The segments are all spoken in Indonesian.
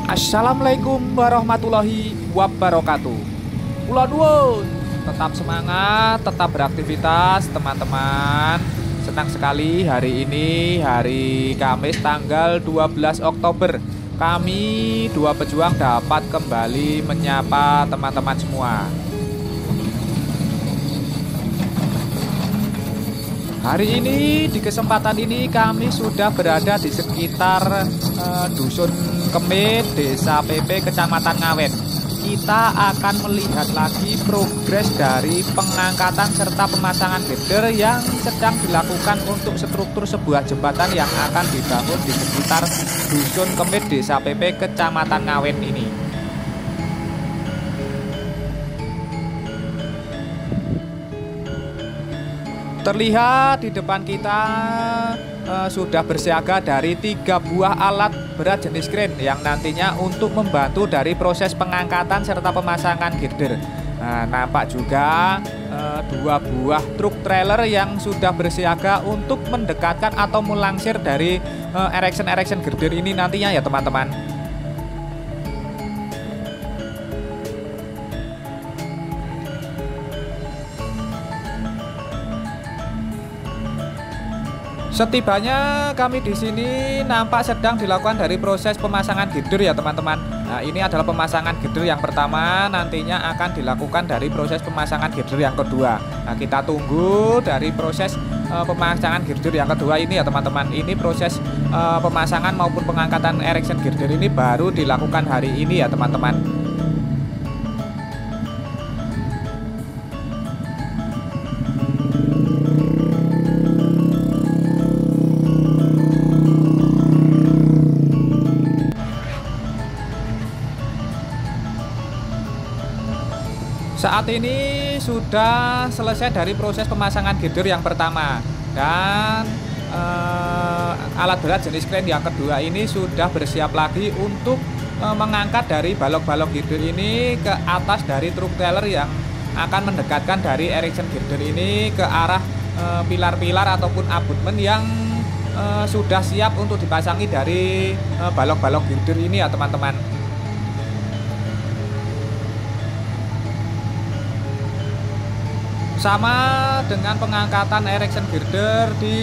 Assalamualaikum warahmatullahi wabarakatuh. Kula nuwun, tetap semangat, tetap beraktivitas teman-teman. Senang sekali hari ini, hari Kamis tanggal 12 Oktober. Kami dua pejuang dapat kembali menyapa teman-teman semua. Hari ini, di kesempatan ini kami sudah berada di sekitar Dusun Kemit, Desa PP, Kecamatan Ngawen. Kita akan melihat lagi progres dari pengangkatan serta pemasangan girder yang sedang dilakukan untuk struktur sebuah jembatan yang akan dibangun di sekitar Dusun Kemit, Desa PP, Kecamatan Ngawen ini. Terlihat di depan kita sudah bersiaga dari 3 buah alat berat jenis kren yang nantinya untuk membantu dari proses pengangkatan serta pemasangan girder. Nah, nampak juga 2 buah truk trailer yang sudah bersiaga untuk mendekatkan atau melangsir dari erection girder ini nantinya ya teman-teman. Setibanya kami di sini nampak sedang dilakukan dari proses pemasangan girder ya teman-teman. Nah, ini adalah pemasangan girder yang pertama, nantinya akan dilakukan dari proses pemasangan girder yang kedua. Nah, kita tunggu dari proses pemasangan girder yang kedua ini ya teman-teman. Ini proses pemasangan maupun pengangkatan erection girder ini baru dilakukan hari ini ya teman-teman. Saat ini sudah selesai dari proses pemasangan girder yang pertama dan alat berat jenis kren yang kedua ini sudah bersiap lagi untuk mengangkat dari balok-balok girder ini ke atas dari truk trailer yang akan mendekatkan dari erection girder ini ke arah pilar-pilar ataupun abutmen yang sudah siap untuk dipasangi dari balok-balok girder ini ya teman-teman. Sama dengan pengangkatan erection girder di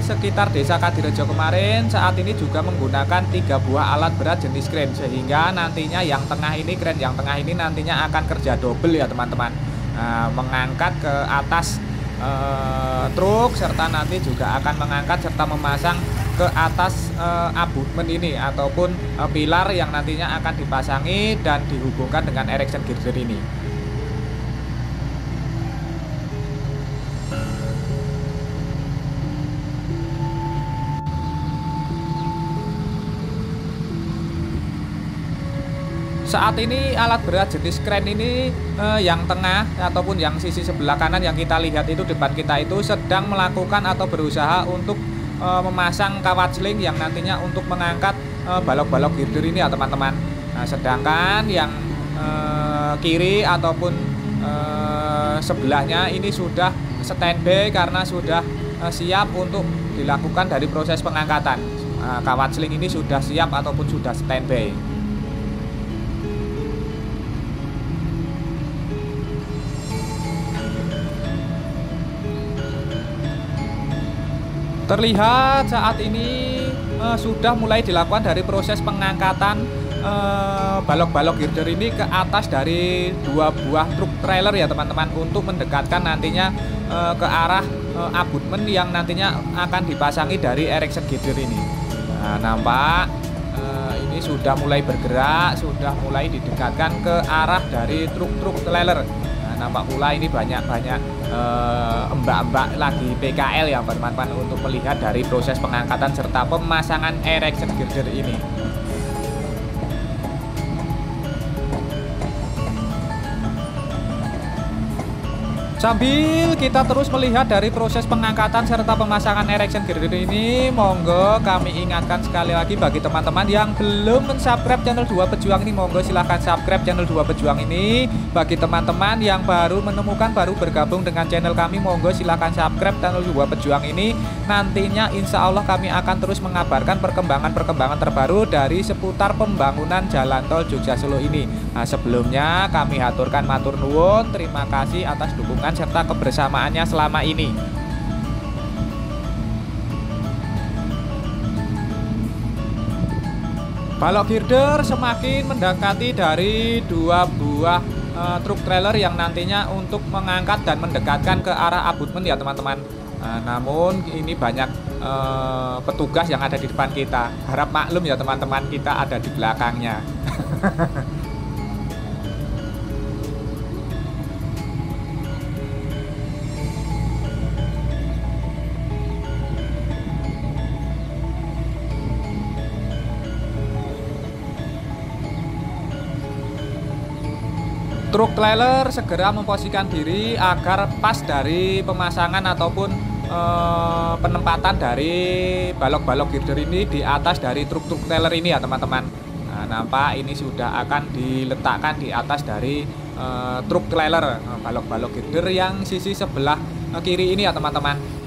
sekitar Desa Kadirejo kemarin, saat ini juga menggunakan 3 buah alat berat jenis kren, sehingga nantinya yang tengah ini, kren yang tengah ini nantinya akan kerja double ya teman-teman. Mengangkat ke atas truk serta nanti juga akan mengangkat serta memasang ke atas abutmen ini ataupun pilar yang nantinya akan dipasangi dan dihubungkan dengan erection girder ini. Saat ini alat berat jenis kren ini yang tengah ataupun yang sisi sebelah kanan yang kita lihat itu depan kita itu sedang melakukan atau berusaha untuk memasang kawat seling yang nantinya untuk mengangkat balok-balok girder ini ya teman-teman. Nah, sedangkan yang kiri ataupun sebelahnya ini sudah standby karena sudah siap untuk dilakukan dari proses pengangkatan. Kawat seling ini sudah siap ataupun sudah standby. Terlihat saat ini sudah mulai dilakukan dari proses pengangkatan balok-balok girder ini ke atas dari 2 buah truk trailer ya teman-teman, untuk mendekatkan nantinya ke arah abutmen yang nantinya akan dipasangi dari erection girder ini. Nah, nampak ini sudah mulai bergerak, sudah mulai didekatkan ke arah dari truk-truk trailer. Nampak pula ini banyak-banyak mbak-mbak lagi PKL ya teman-teman untuk melihat dari proses pengangkatan serta pemasangan erection girder ini. Sambil kita terus melihat dari proses pengangkatan serta pemasangan erection girder ini, monggo kami ingatkan sekali lagi bagi teman-teman yang belum mensubscribe channel Dua Pejuang ini, monggo silahkan subscribe channel Dua Pejuang ini. Bagi teman-teman yang baru menemukan, baru bergabung dengan channel kami, monggo silahkan subscribe channel Dua Pejuang ini. Nantinya insya Allah kami akan terus mengabarkan perkembangan terbaru dari seputar pembangunan jalan tol Jogja Solo ini. Nah, sebelumnya kami haturkan matur nuwun, terima kasih atas dukungan serta kebersamaannya selama ini. Balok girder semakin mendekati dari dua buah truk trailer yang nantinya untuk mengangkat dan mendekatkan ke arah abutmen ya teman-teman. Namun ini banyak petugas yang ada di depan kita. Harap maklum ya teman-teman, kita ada di belakangnya. Truk trailer segera memposisikan diri agar pas dari pemasangan ataupun penempatan dari balok-balok girder ini di atas dari truk-truk trailer ini ya teman-teman. Nah, nampak ini sudah akan diletakkan di atas dari truk trailer, balok-balok girder yang sisi sebelah kiri ini ya teman-teman.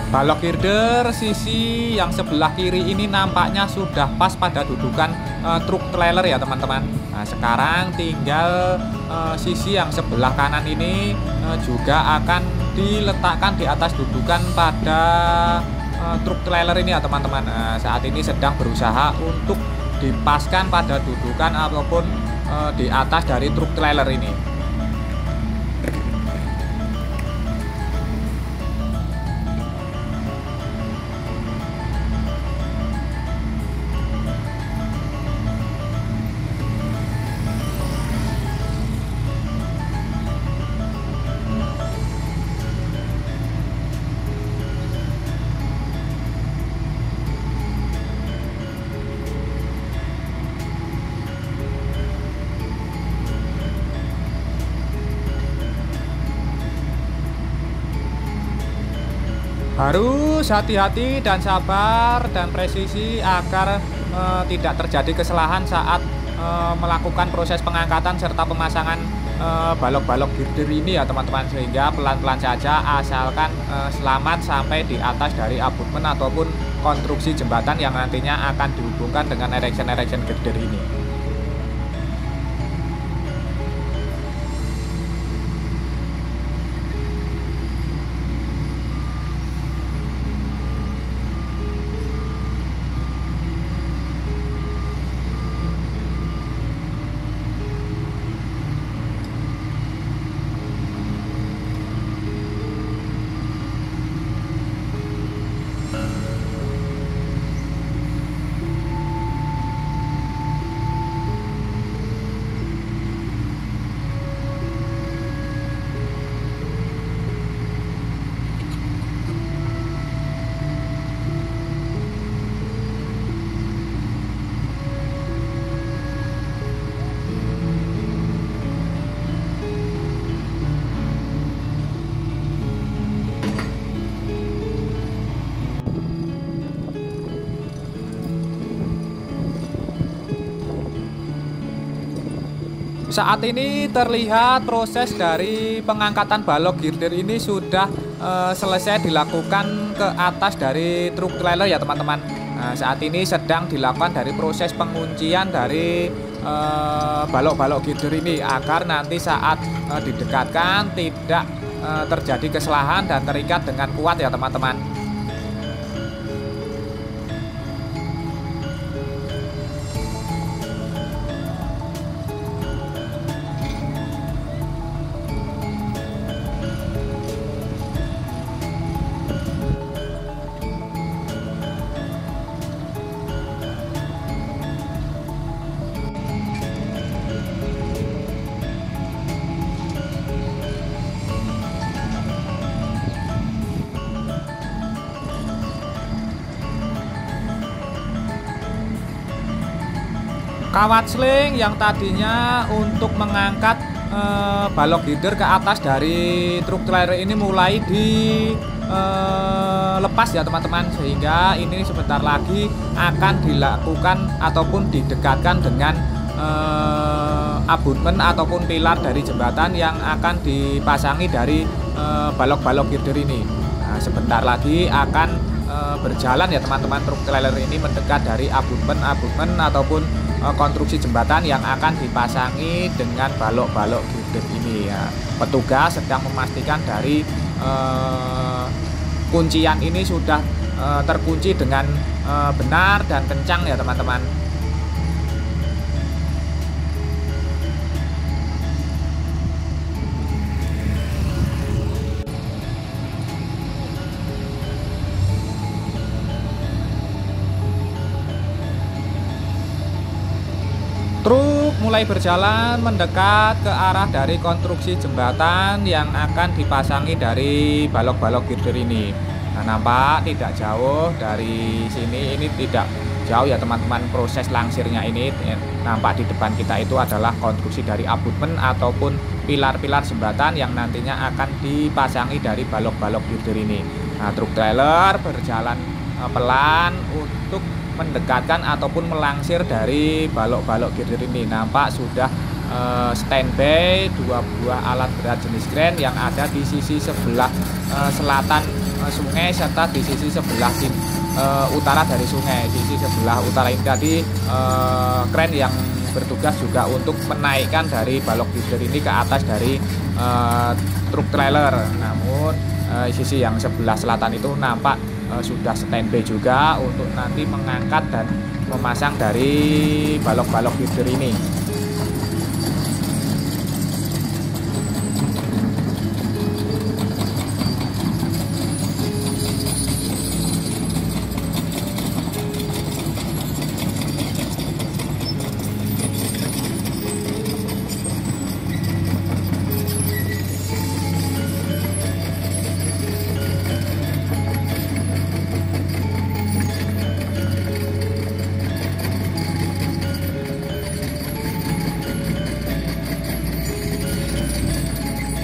Balok girder sisi yang sebelah kiri ini nampaknya sudah pas pada dudukan truk trailer ya teman-teman. Nah, sekarang tinggal sisi yang sebelah kanan ini juga akan diletakkan di atas dudukan pada truk trailer ini ya teman-teman. Nah, saat ini sedang berusaha untuk dipaskan pada dudukan ataupun di atas dari truk trailer ini. Harus hati-hati dan sabar dan presisi agar tidak terjadi kesalahan saat melakukan proses pengangkatan serta pemasangan balok-balok girder ini ya teman-teman, sehingga pelan-pelan saja asalkan selamat sampai di atas dari abutmen ataupun konstruksi jembatan yang nantinya akan dihubungkan dengan erection girder ini. Saat ini terlihat proses dari pengangkatan balok girder ini sudah selesai dilakukan ke atas dari truk trailer ya teman-teman. Nah, saat ini sedang dilakukan dari proses penguncian dari balok-balok girder ini agar nanti saat didekatkan tidak terjadi kesalahan dan terikat dengan kuat ya teman-teman. Kawat sling yang tadinya untuk mengangkat balok girder ke atas dari truk trailer ini mulai dilepas ya teman-teman, sehingga ini sebentar lagi akan dilakukan ataupun didekatkan dengan abutmen ataupun pilar dari jembatan yang akan dipasangi dari balok-balok girder ini. Nah, sebentar lagi akan berjalan ya teman-teman, truk trailer ini mendekat dari abutmen ataupun konstruksi jembatan yang akan dipasangi dengan balok-balok girder ini ya. Petugas sedang memastikan dari kuncian ini sudah terkunci dengan benar dan kencang ya teman-teman. Truk mulai berjalan mendekat ke arah dari konstruksi jembatan yang akan dipasangi dari balok-balok girder ini. Nah, nampak tidak jauh dari sini, ini tidak jauh ya teman-teman, proses langsirnya ini. Nampak di depan kita itu adalah konstruksi dari abutmen ataupun pilar-pilar jembatan yang nantinya akan dipasangi dari balok-balok girder ini. Nah, truk trailer berjalan pelan untuk mendekatkan ataupun melangsir dari balok-balok girder ini. Nampak sudah standby dua buah alat berat jenis kren yang ada di sisi sebelah selatan sungai serta di sisi sebelah utara dari sungai. Sisi sebelah utara ini tadi kren yang bertugas juga untuk menaikkan dari balok girder ini ke atas dari truk trailer. Namun sisi yang sebelah selatan itu nampak sudah standby juga untuk nanti mengangkat dan memasang dari balok-balok girder ini.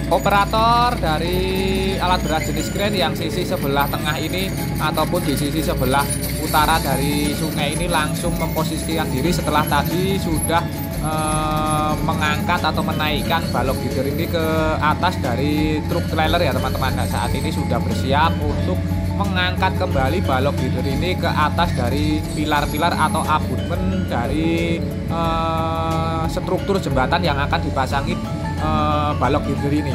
Operator dari alat berat jenis kren yang sisi sebelah tengah ini ataupun di sisi sebelah utara dari sungai ini langsung memposisikan diri setelah tadi sudah mengangkat atau menaikkan balok girder ini ke atas dari truk trailer ya teman-teman. Nah, saat ini sudah bersiap untuk mengangkat kembali balok girder ini ke atas dari pilar-pilar atau abutmen dari struktur jembatan yang akan dipasangi balok girder ini.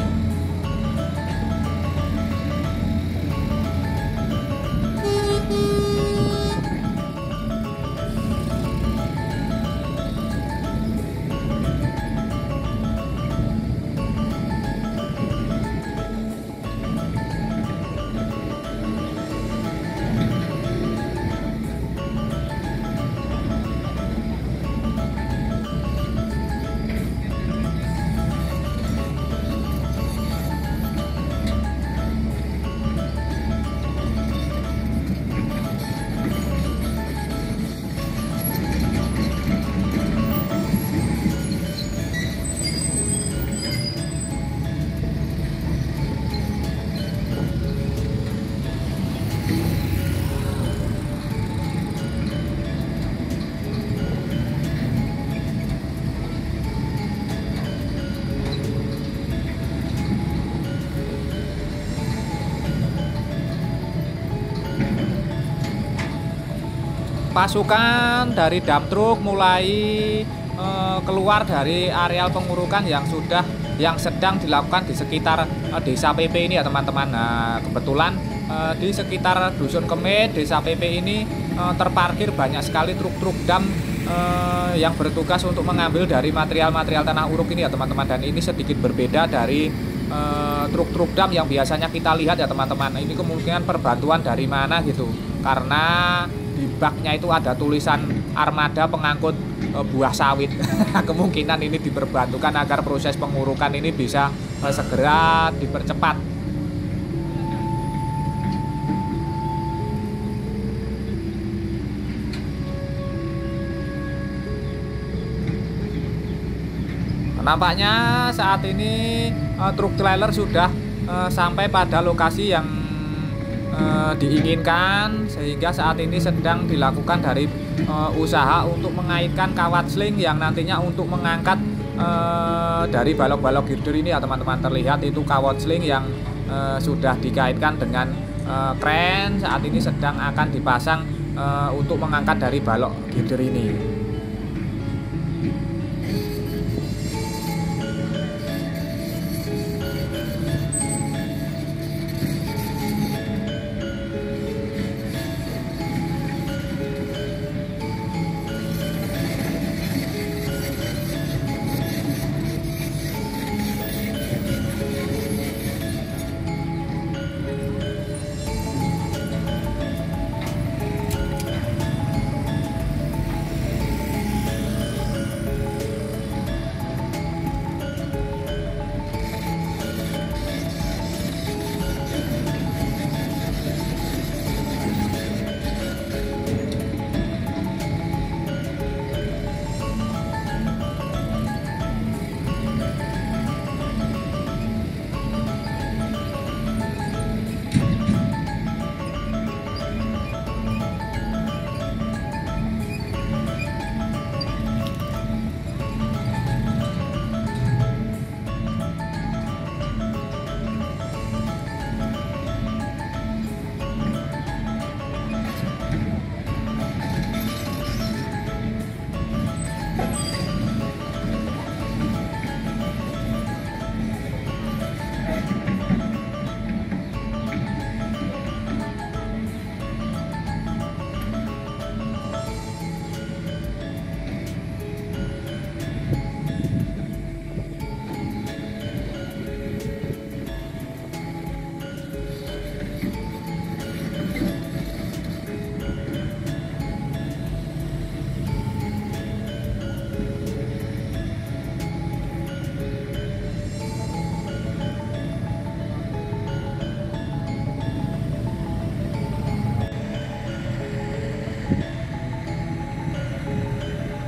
pasukan dari dump truck mulai keluar dari areal pengurukan yang sedang dilakukan di sekitar desa PP ini ya teman-teman. Nah, kebetulan di sekitar Dusun Kemit, desa PP ini terparkir banyak sekali truk-truk dam yang bertugas untuk mengambil dari material-material tanah uruk ini ya teman-teman. Dan ini sedikit berbeda dari truk-truk dam yang biasanya kita lihat ya teman-teman. Ini kemungkinan perbantuan dari mana gitu, karena di baknya itu ada tulisan armada pengangkut buah sawit. Kemungkinan ini diperbantukan agar proses pengurukan ini bisa segera dipercepat. Nampaknya saat ini truk trailer sudah sampai pada lokasi yang diinginkan, sehingga saat ini sedang dilakukan dari usaha untuk mengaitkan kawat sling yang nantinya untuk mengangkat dari balok-balok girder ini ya teman-teman. Terlihat itu kawat sling yang sudah dikaitkan dengan kren, saat ini sedang akan dipasang untuk mengangkat dari balok girder ini.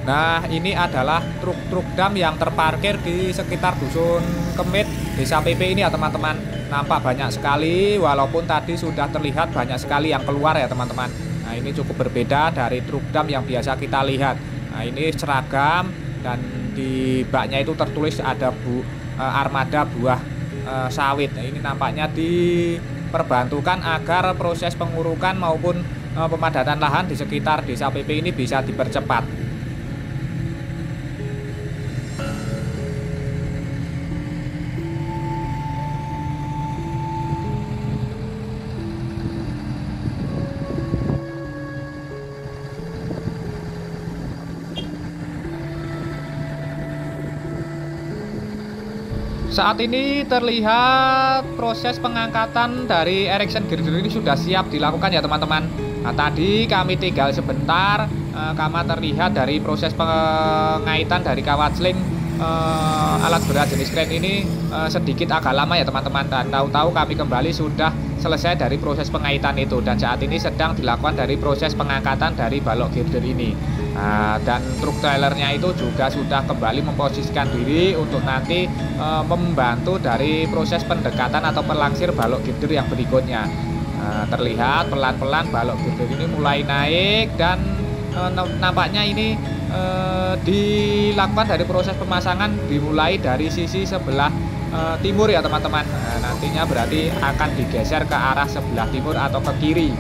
Nah, ini adalah truk-truk dam yang terparkir di sekitar Dusun Kemit, desa PP ini ya teman-teman. Nampak banyak sekali, walaupun tadi sudah terlihat banyak sekali yang keluar ya teman-teman. Nah, ini cukup berbeda dari truk dam yang biasa kita lihat. Nah, ini seragam dan di baknya itu tertulis ada armada buah sawit. Nah, ini nampaknya diperbantukan agar proses pengurukan maupun pemadatan lahan di sekitar desa PP ini bisa dipercepat. Saat ini terlihat proses pengangkatan dari erection girder ini sudah siap dilakukan ya teman-teman. Nah, tadi kami tinggal sebentar karena terlihat dari proses pengaitan dari kawat sling alat berat jenis kren ini sedikit agak lama ya teman-teman. Dan tahu-tahu kami kembali sudah selesai dari proses pengaitan itu, dan saat ini sedang dilakukan dari proses pengangkatan dari balok girder ini. Dan truk trailernya itu juga sudah kembali memposisikan diri untuk nanti membantu dari proses pendekatan atau pelangsir balok girder yang berikutnya. Terlihat pelan-pelan balok girder ini mulai naik, dan nampaknya ini dilakukan dari proses pemasangan dimulai dari sisi sebelah timur ya teman-teman. Nantinya berarti akan digeser ke arah sebelah timur atau ke kiri.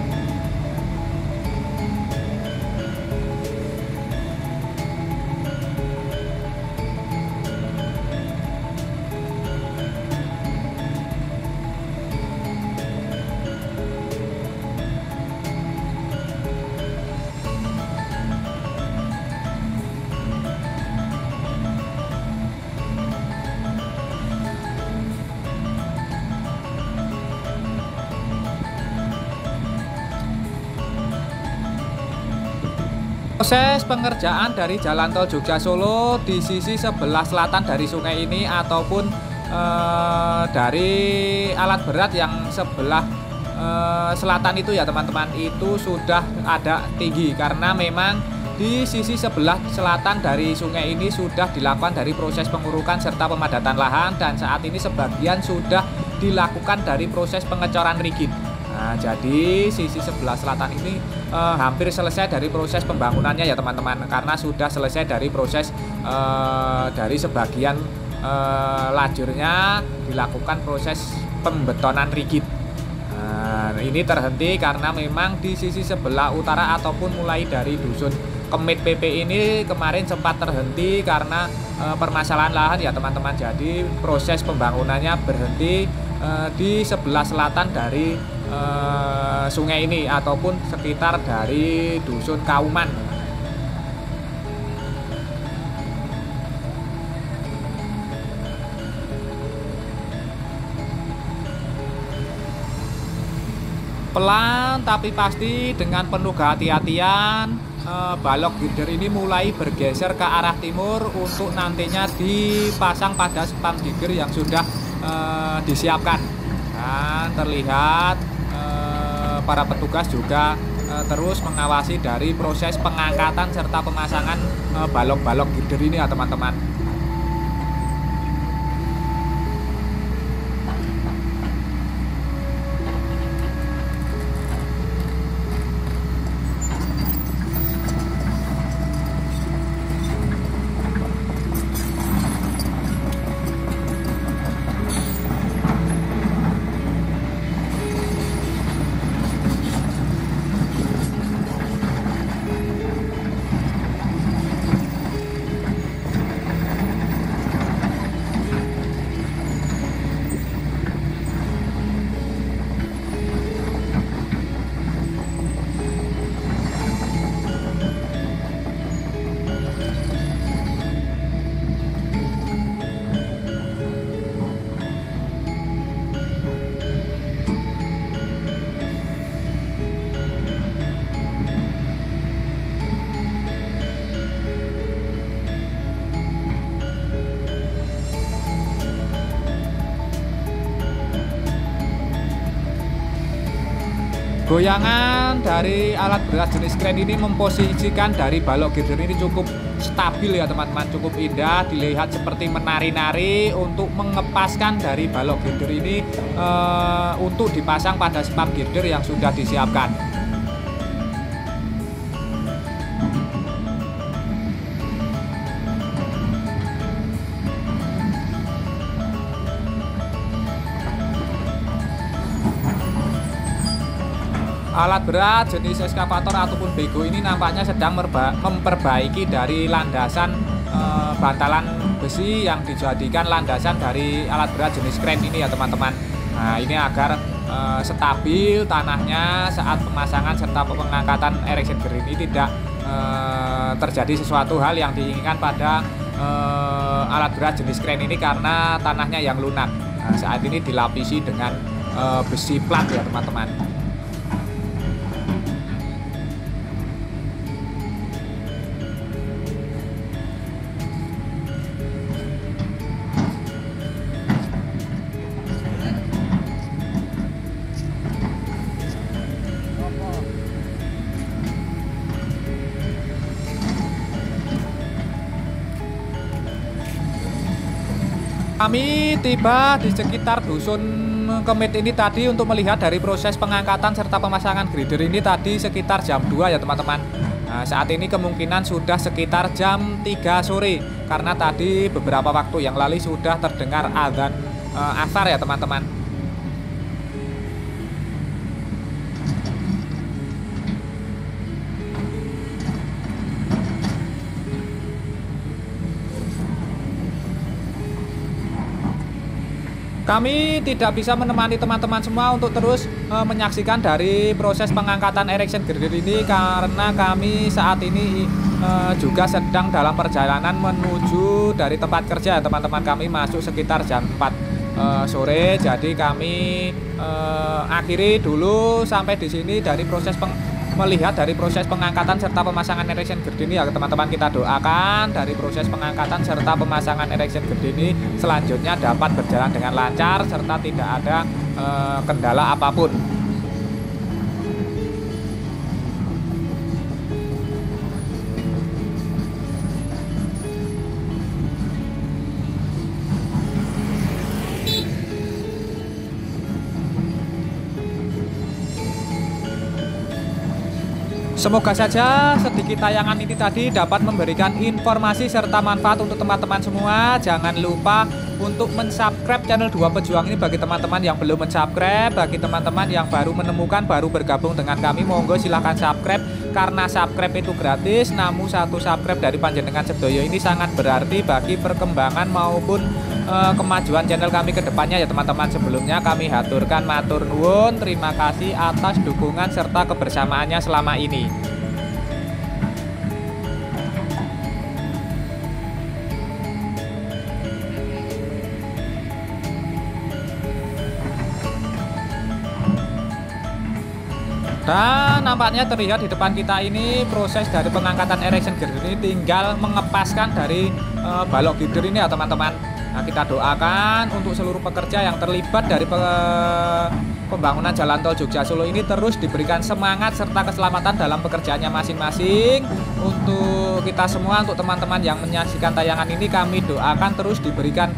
Proses pengerjaan dari jalan tol Jogja Solo di sisi sebelah selatan dari sungai ini ataupun dari alat berat yang sebelah selatan itu ya teman-teman, itu sudah ada tinggi karena memang di sisi sebelah selatan dari sungai ini sudah dilakukan dari proses pengurukan serta pemadatan lahan, dan saat ini sebagian sudah dilakukan dari proses pengecoran rigid. Nah, jadi sisi sebelah selatan ini hampir selesai dari proses pembangunannya ya teman-teman, karena sudah selesai dari proses dari sebagian lajurnya dilakukan proses pembetonan rigid. Nah, ini terhenti karena memang di sisi sebelah utara ataupun mulai dari dusun Kemit PP ini kemarin sempat terhenti karena permasalahan lahan ya teman-teman. Jadi proses pembangunannya berhenti di sebelah selatan dari sungai ini ataupun sekitar dari dusun Kauman. Pelan tapi pasti dengan penuh kehati-hatian, balok girder ini mulai bergeser ke arah timur untuk nantinya dipasang pada spam girder yang sudah disiapkan. Dan terlihat para petugas juga terus mengawasi dari proses pengangkatan serta pemasangan balok-balok girder ini ya teman-teman. Goyangan dari alat berat jenis kren ini memposisikan dari balok girder ini cukup stabil ya teman-teman, cukup indah dilihat seperti menari-nari untuk mengepaskan dari balok girder ini untuk dipasang pada spam girder yang sudah disiapkan. Alat berat jenis eskavator ataupun bego ini nampaknya sedang memperbaiki dari landasan bantalan besi yang dijadikan landasan dari alat berat jenis kren ini ya teman-teman. Nah, ini agar stabil tanahnya saat pemasangan serta pengangkatan erection girder ini tidak terjadi sesuatu hal yang diinginkan pada alat berat jenis kren ini karena tanahnya yang lunak. Nah, saat ini dilapisi dengan besi plat ya teman-teman. Kami tiba di sekitar dusun Kemit ini tadi untuk melihat dari proses pengangkatan serta pemasangan grider ini tadi sekitar jam 2 ya teman-teman. Nah, saat ini kemungkinan sudah sekitar jam 3 sore karena tadi beberapa waktu yang lalu sudah terdengar adzan asar ya teman-teman. Kami tidak bisa menemani teman-teman semua untuk terus menyaksikan dari proses pengangkatan erection girder ini karena kami saat ini juga sedang dalam perjalanan menuju dari tempat kerja. Teman-teman kami masuk sekitar jam 4 sore, jadi kami akhiri dulu sampai di sini dari proses melihat dari proses pengangkatan serta pemasangan erection girder ini ya teman-teman. Kita doakan dari proses pengangkatan serta pemasangan erection girder ini selanjutnya dapat berjalan dengan lancar serta tidak ada kendala apapun. Semoga saja sedikit tayangan ini tadi dapat memberikan informasi serta manfaat untuk teman-teman semua. Jangan lupa untuk mensubscribe channel Dua Pejuang ini bagi teman-teman yang belum mensubscribe. Bagi teman-teman yang baru menemukan, baru bergabung dengan kami, monggo silahkan subscribe. Karena subscribe itu gratis, namun satu subscribe dari panjenengan sedoyo ini sangat berarti bagi perkembangan maupun kemajuan channel kami ke depannya ya teman-teman. Sebelumnya kami haturkan matur nuwun, terima kasih atas dukungan serta kebersamaannya selama ini. Dan nampaknya terlihat di depan kita ini proses dari pengangkatan erection girder ini tinggal mengepaskan dari balok girder ini ya teman-teman. Nah, kita doakan untuk seluruh pekerja yang terlibat dari pembangunan jalan tol Jogja Solo ini terus diberikan semangat serta keselamatan dalam pekerjaannya masing-masing. Untuk kita semua, untuk teman-teman yang menyaksikan tayangan ini, kami doakan terus diberikan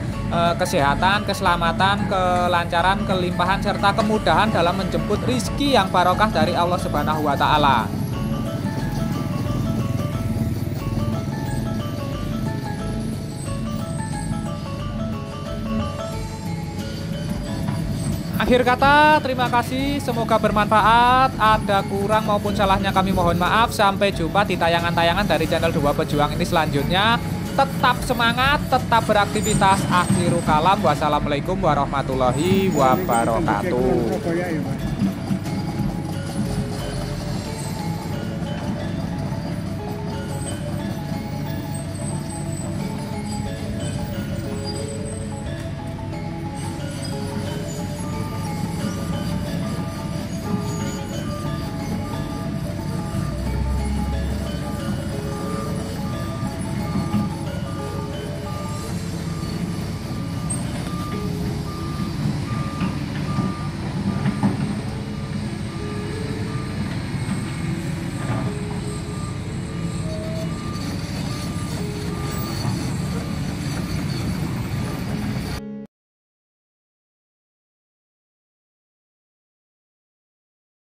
kesehatan, keselamatan, kelancaran, kelimpahan serta kemudahan dalam menjemput rizki yang barokah dari Allah Subhanahu wa Ta'ala. Akhir kata, terima kasih, semoga bermanfaat. Ada kurang maupun salahnya kami mohon maaf. Sampai jumpa di tayangan-tayangan dari channel Dua Pejuang ini selanjutnya. Tetap semangat, tetap beraktivitas. Akhirul kalam, wassalamualaikum warahmatullahi wabarakatuh.